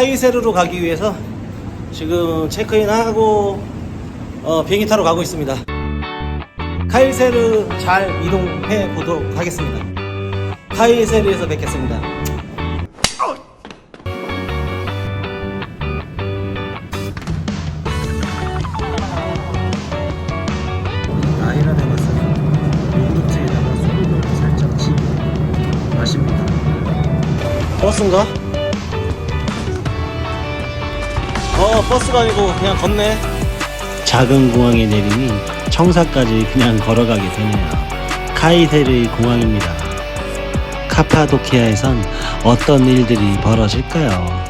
카이세르로 가기 위해서 지금 체크인하고 비행기 타러 가고 있습니다. 카이세르 잘 이동해 보도록 하겠습니다. 카이세르에서 뵙겠습니다. 아이란에 왔어요. 요구르트에다가 소금을 살짝 치고 마십니다. 버스인가? 버스가 아니고 그냥 걷네. 작은 공항에 내리니 청사까지 그냥 걸어가게 되네요. 카이세르 공항입니다. 카파도키아에선 어떤 일들이 벌어질까요?